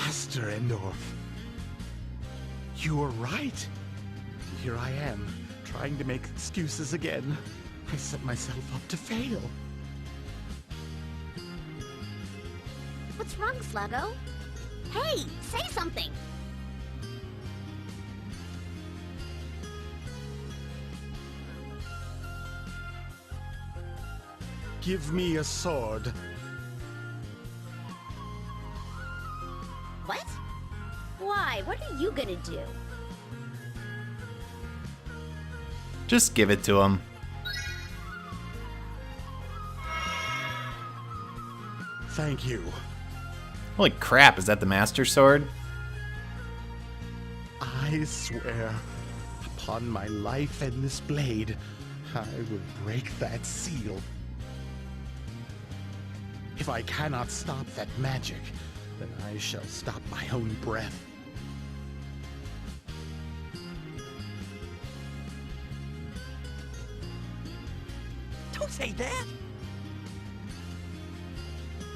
Master Endorf. You were right. Here I am, trying to make excuses again. I set myself up to fail. What's wrong, Sluggo? Hey, say something! Give me a sword. What? Why? What are you gonna do? Just give it to him. Thank you. Holy crap, is that the Master Sword? I swear, upon my life and this blade, I will break that seal. If I cannot stop that magic, then I shall stop my own breath. Don't say that!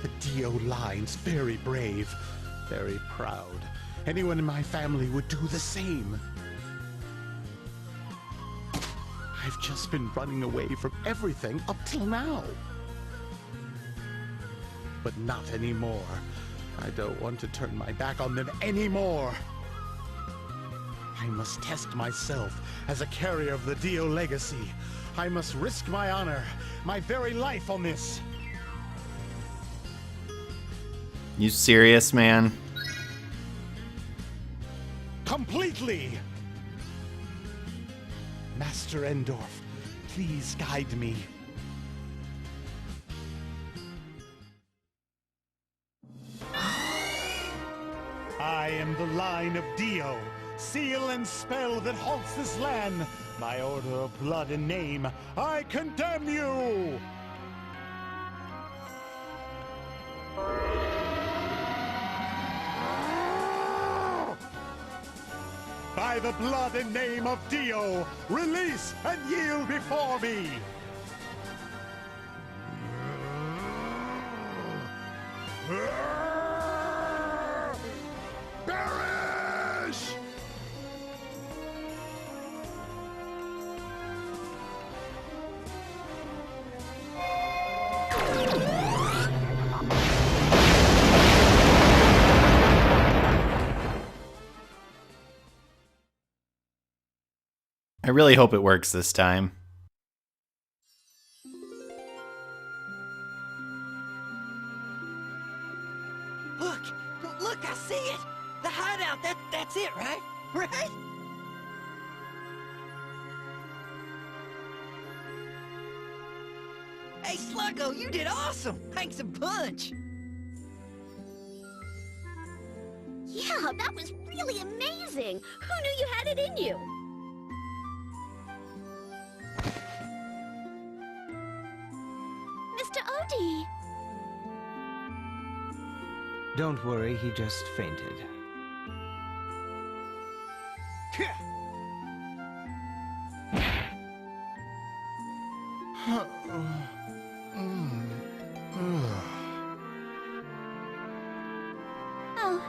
The Dio line's very brave, very proud. Anyone in my family would do the same. I've just been running away from everything up till now. But not anymore. I don't want to turn my back on them anymore. I must test myself as a carrier of the Dio legacy. I must risk my honor, my very life on this. You serious, man? Completely! Master Endorf, please guide me. I am the line of Dio, seal and spell that haunts this land. My order of blood and name, I condemn you! By the blood and name of Dio, release and yield before me! Perish! I really hope it works this time. Look, I see it! The hideout, that's it, right? Right? Hey, Sluggo, you did awesome! Thanks a bunch! Yeah, that was really amazing! Who knew you had it in you? Mr. Odie! Don't worry, he just fainted. Oh,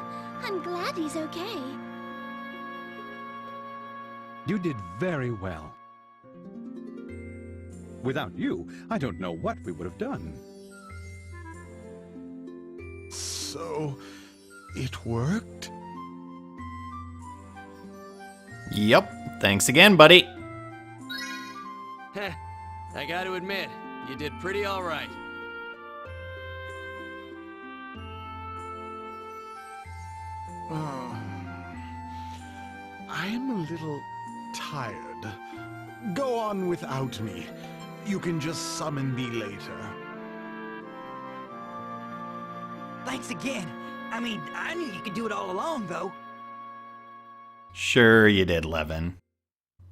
I'm glad he's okay. You did very well. Without you, I don't know what we would have done. So, it worked? Yep. Thanks again, buddy. Heh, I gotta admit, you did pretty alright. I'm a little tired. Go on without me. You can just summon me later. Thanks again. I mean, I knew you could do it all along, though. Sure you did, Levin.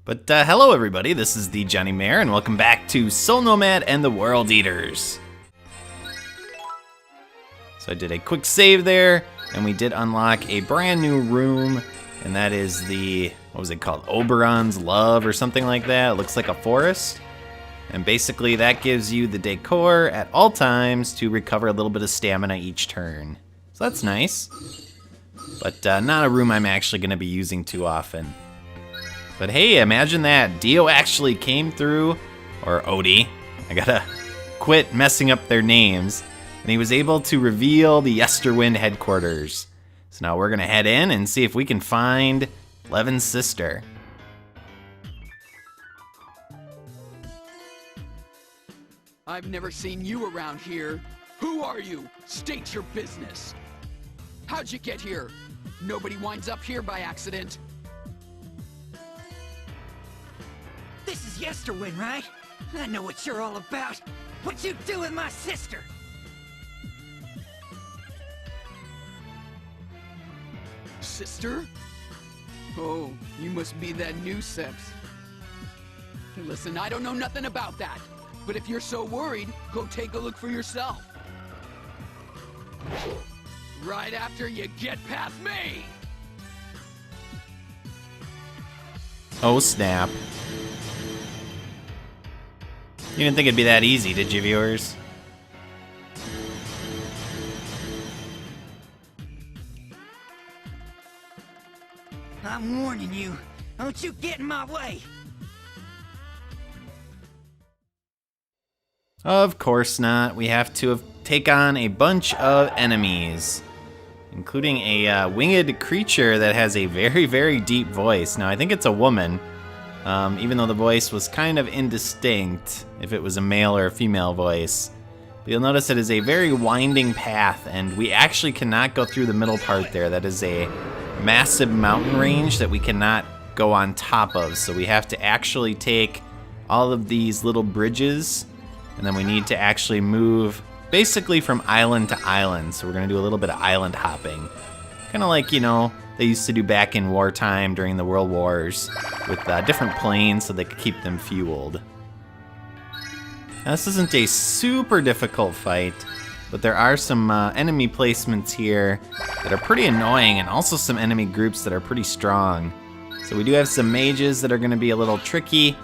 But hello everybody, this is the thejonnymar, and welcome back to Soul Nomad and the World Eaters. So I did a quick save there, and we did unlock a brand new room, and that is the, what was it called? Oberon's Love or something like that. It looks like a forest. And basically that gives you the decor at all times to recover a little bit of stamina each turn. So that's nice. but not a room I'm actually going to be using too often. But hey, imagine that. Dio actually came through, or Odie. I gotta quit messing up their names. And he was able to reveal the Yesterwind headquarters. So now we're going to head in and see if we can find Levin's sister. I've never seen you around here. Who are you? State your business. How'd you get here? Nobody winds up here by accident. This is Yesterwind, right? I know what you're all about. What you do with my sister? Sister? Oh, you must be that new Seps. Listen, I don't know nothing about that. But if you're so worried, go take a look for yourself. Right after you get past me! Oh snap. You didn't think it'd be that easy, did you, viewers? I'm warning you. Don't you get in my way. Of course not. We have to take on a bunch of enemies, including a winged creature that has a very, very deep voice. Now, I think it's a woman, even though the voice was kind of indistinct if it was a male or a female voice. But you'll notice it is a very winding path, and we actually cannot go through the middle part there. That is a massive mountain range that we cannot go on top of. So we have to actually take all of these little bridges, and then we need to actually move basically from island to island. So we're going to do a little bit of island hopping. Kind of like, you know, they used to do back in wartime during the World Wars with different planes so they could keep them fueled. Now, this isn't a super difficult fight, but there are some enemy placements here that are pretty annoying, and also some enemy groups that are pretty strong. So we do have some mages that are going to be a little tricky,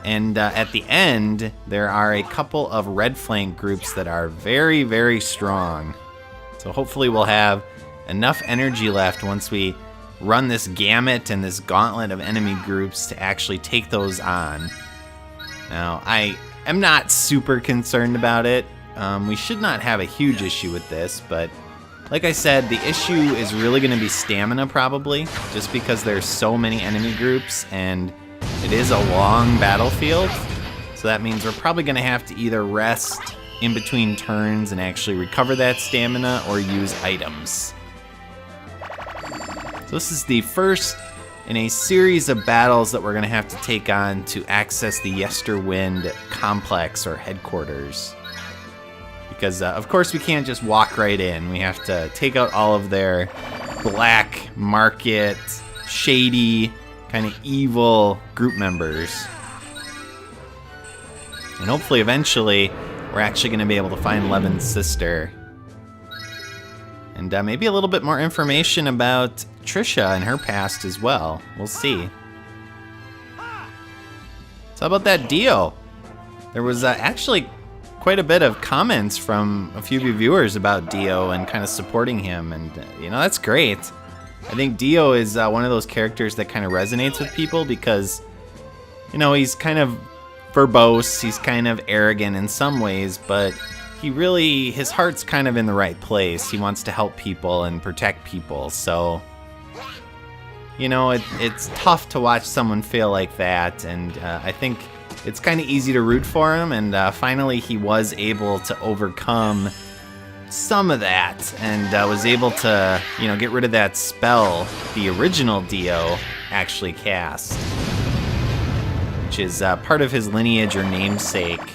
and at the end, there are a couple of red flank groups that are very, very strong. So hopefully we'll have enough energy left once we run this gamut and this gauntlet of enemy groups to actually take those on. Now, I am not super concerned about it. We should not have a huge issue with this, but like I said, the issue is really going to be stamina probably, just because there's so many enemy groups and it is a long battlefield. So that means we're probably going to have to either rest in between turns and actually recover that stamina, or use items. So this is the first in a series of battles that we're going to have to take on to access the Yesterwind complex or headquarters. Because, of course, we can't just walk right in. We have to take out all of their black market, shady, kind of evil group members. And hopefully, eventually, we're actually going to be able to find Levin's sister. And maybe a little bit more information about Trisha and her past as well. We'll see. So how about that Dio? There was actually quite a bit of comments from a few of you viewers about Dio and kind of supporting him, and you know, that's great. I think Dio is one of those characters that kind of resonates with people because, you know, he's kind of verbose, he's kind of arrogant in some ways, but his heart's kind of in the right place. He wants to help people and protect people, so, you know, it's tough to watch someone fail like that, and I think it's kind of easy to root for him, and finally he was able to overcome some of that, and was able to, you know, get rid of that spell the original Dio actually cast, which is part of his lineage or namesake.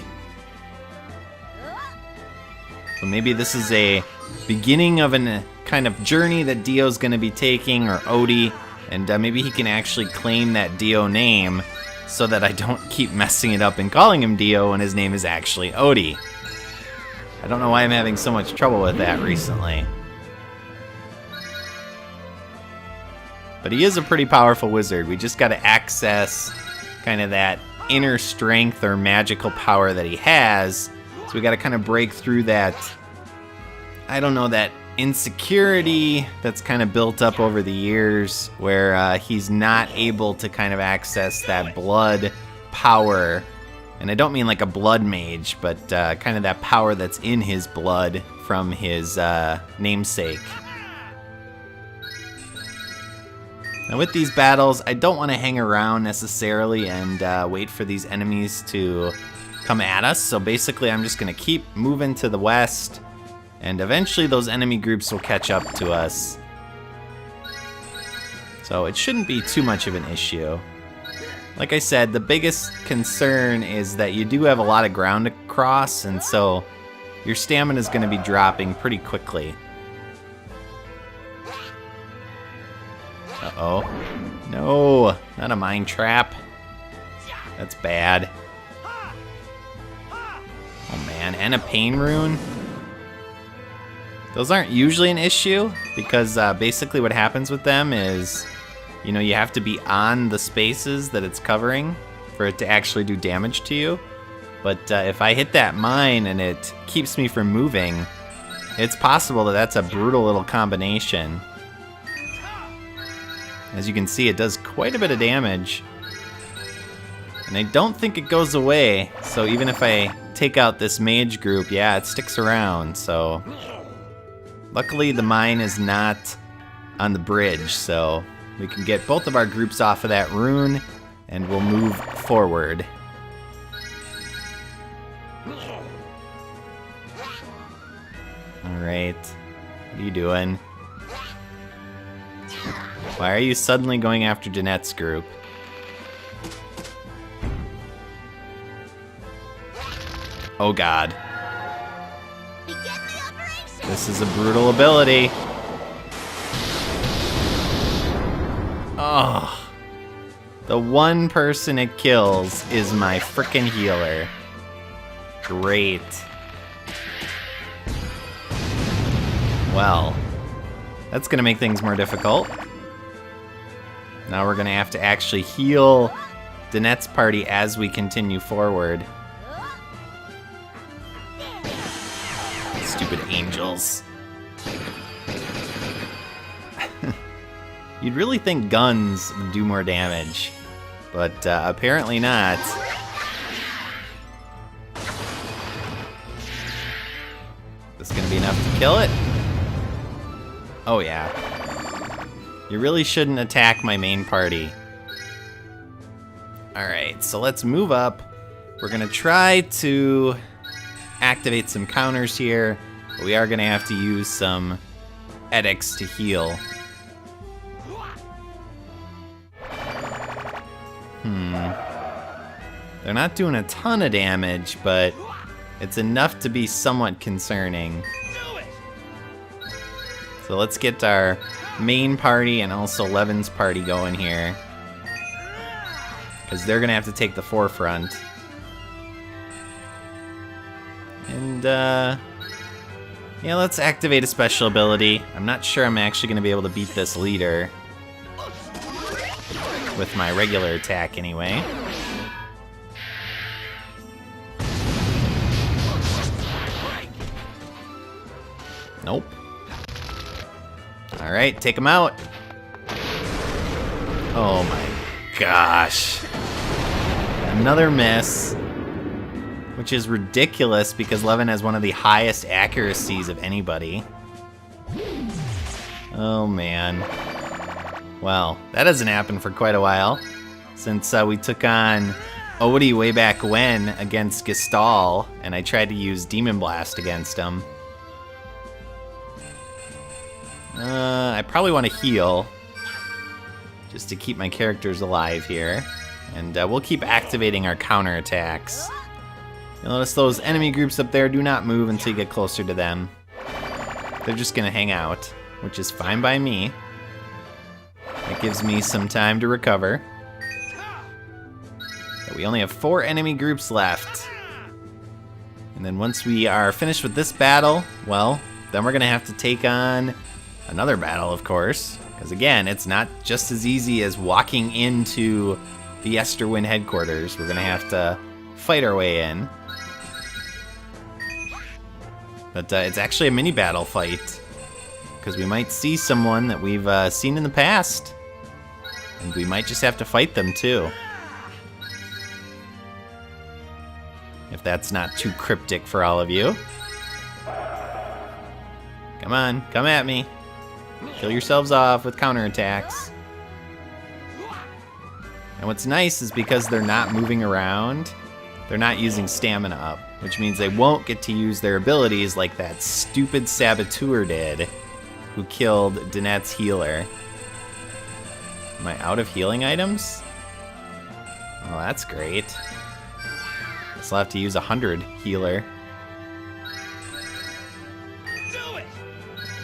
So maybe this is a beginning of a kind of journey that Dio's going to be taking, or Odie, and maybe he can actually claim that Dio name so that I don't keep messing it up and calling him Dio when his name is actually Odie. I don't know why I'm having so much trouble with that recently. But he is a pretty powerful wizard. We just got to access kind of that inner strength or magical power that he has. So we got to kind of break through that, I don't know, that insecurity that's kind of built up over the years where he's not able to kind of access that blood power. And I don't mean like a blood mage, but kind of that power that's in his blood from his namesake. Now with these battles, I don't want to hang around necessarily and wait for these enemies to come at us. So basically I'm just going to keep moving to the west, and eventually those enemy groups will catch up to us. So it shouldn't be too much of an issue. Like I said, the biggest concern is that you do have a lot of ground to cross, and so your stamina is going to be dropping pretty quickly. Uh-oh. No, not a mine trap. That's bad. Oh man, and a pain rune. Those aren't usually an issue, because basically what happens with them is, you know, you have to be on the spaces that it's covering for it to actually do damage to you. But if I hit that mine and it keeps me from moving, it's possible that that's a brutal little combination. As you can see, it does quite a bit of damage. And I don't think it goes away, so even if I take out this mage group, yeah, it sticks around, so... Luckily, the mine is not on the bridge, so we can get both of our groups off of that rune, and we'll move forward. Alright, what are you doing? Why are you suddenly going after Danette's group? Oh god. This is a brutal ability. Oh. The one person it kills is my frickin' healer. Great. Well, that's gonna make things more difficult. Now we're gonna have to actually heal Danette's party as we continue forward. Stupid angels. You'd really think guns would do more damage, but apparently not. This gonna be enough to kill it? Oh yeah. You really shouldn't attack my main party. Alright, so let's move up. We're gonna try to activate some counters here, but we are gonna have to use some edicts to heal. They're not doing a ton of damage, but it's enough to be somewhat concerning. So let's get our main party and also Levin's party going here, because they're gonna have to take the forefront. And yeah, let's activate a special ability. I'm not sure I'm actually gonna be able to beat this leader with my regular attack anyway. Nope. Alright, take him out. Oh my gosh. Another miss. Which is ridiculous because Levin has one of the highest accuracies of anybody. Oh man. Well, that hasn't happened for quite a while. Since we took on Odie way back when against Gestal, and I tried to use Demon Blast against him. I probably want to heal, just to keep my characters alive here. And we'll keep activating our counterattacks. You'll notice those enemy groups up there do not move until you get closer to them. They're just going to hang out, which is fine by me. It gives me some time to recover. But we only have 4 enemy groups left. And then once we are finished with this battle, well, then we're going to have to take on another battle, of course. Because again, it's not just as easy as walking into the Yesterwind headquarters. We're going to have to fight our way in. But it's actually a mini battle fight. because we might see someone that we've seen in the past. And we might just have to fight them, too. If that's not too cryptic for all of you. Come on, come at me. Kill yourselves off with counterattacks. And what's nice is because they're not moving around, they're not using stamina up, which means they won't get to use their abilities like that stupid saboteur did, who killed Danette's healer. Am I out of healing items? Oh, that's great. Guess I'll have to use 100 healer.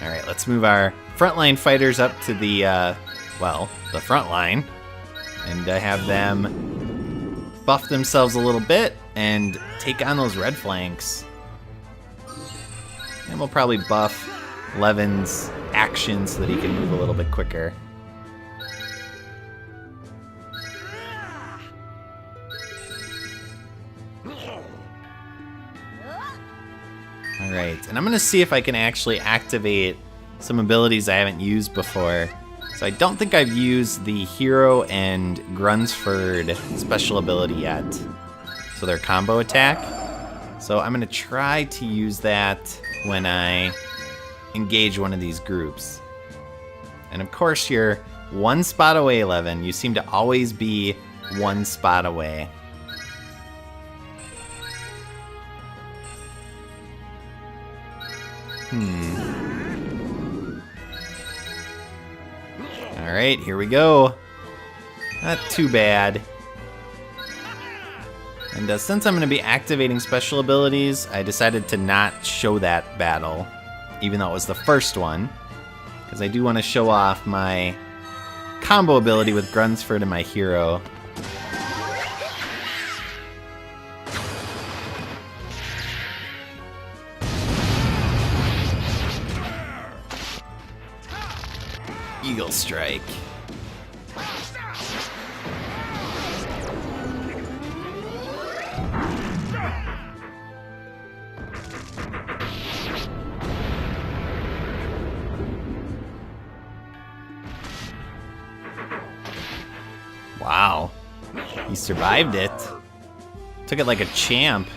Alright, let's move our frontline fighters up to the, the front line. And have them buff themselves a little bit and take on those red flanks. And we'll probably buff Levin's action so that he can move a little bit quicker. Alright, and I'm going to see if I can actually activate some abilities I haven't used before. So I don't think I've used the Hero and Grunsford special ability yet. So their combo attack. So I'm going to try to use that when I engage one of these groups. And of course you're one spot away, Levin. You seem to always be one spot away. Alright, here we go. Not too bad. And since I'm going to be activating special abilities, I decided to not show that battle, even though it was the first one, because I do want to show off my combo ability with Grunsford and my hero. Eagle Strike. Wow. He survived it. Took it like a champ.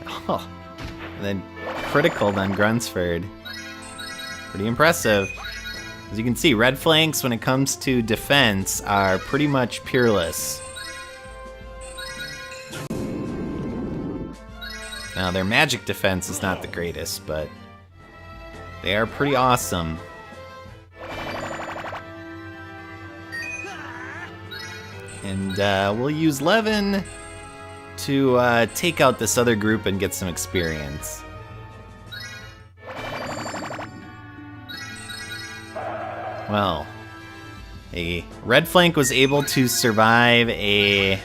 Oh. And then criticaled on Grunsford. Pretty impressive. As you can see, red flanks, when it comes to defense, are pretty much peerless. Now, their magic defense is not the greatest, but they are pretty awesome. And we'll use Levin to take out this other group and get some experience. Well, a red flank was able to survive a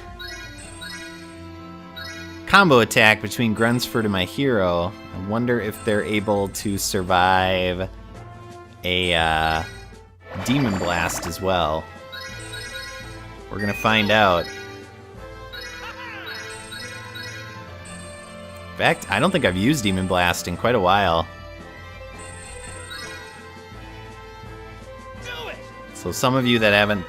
combo attack between Grunsford and my hero. I wonder if they're able to survive a Demon Blast as well. We're gonna find out. In fact, I don't think I've used Demon Blast in quite a while. So some of you that haven't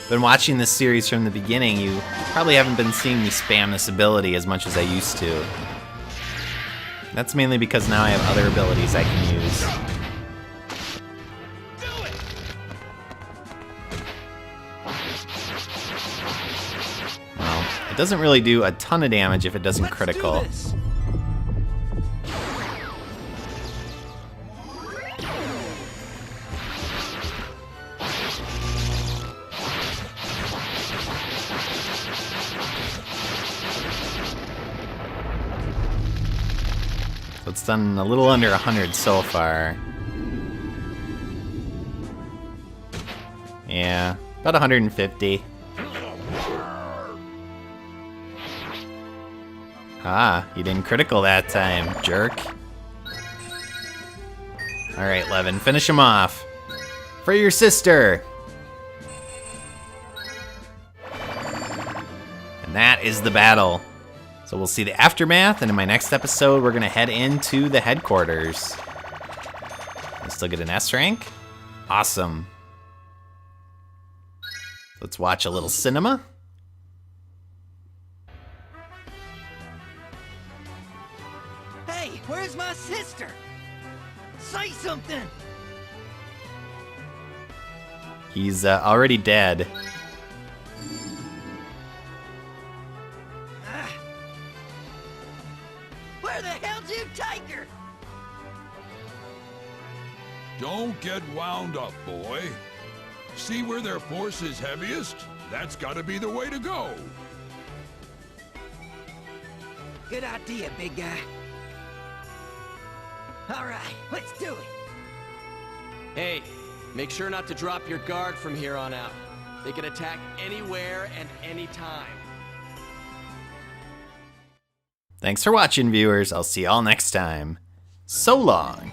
been watching this series from the beginning, you probably haven't been seeing me spam this ability as much as I used to. That's mainly because now I have other abilities I can use. Well, it doesn't really do a ton of damage if it doesn't critical. So it's done a little under 100 so far. Yeah, about 150. Ah, you didn't critical that time, jerk. Alright, Levin, finish him off. For your sister! And that is the battle. So we'll see the aftermath, and in my next episode, we're going to head into the headquarters. still get an S rank. Awesome. Let's watch a little cinema. Hey, where's my sister? Say something! He's already dead. Where the hell'd you take her? Don't get wound up, boy. See where their force is heaviest? That's gotta be the way to go. Good idea, big guy. All right, let's do it. Hey, make sure not to drop your guard from here on out. They can attack anywhere and anytime. Thanks for watching, viewers. I'll see y'all next time. So long.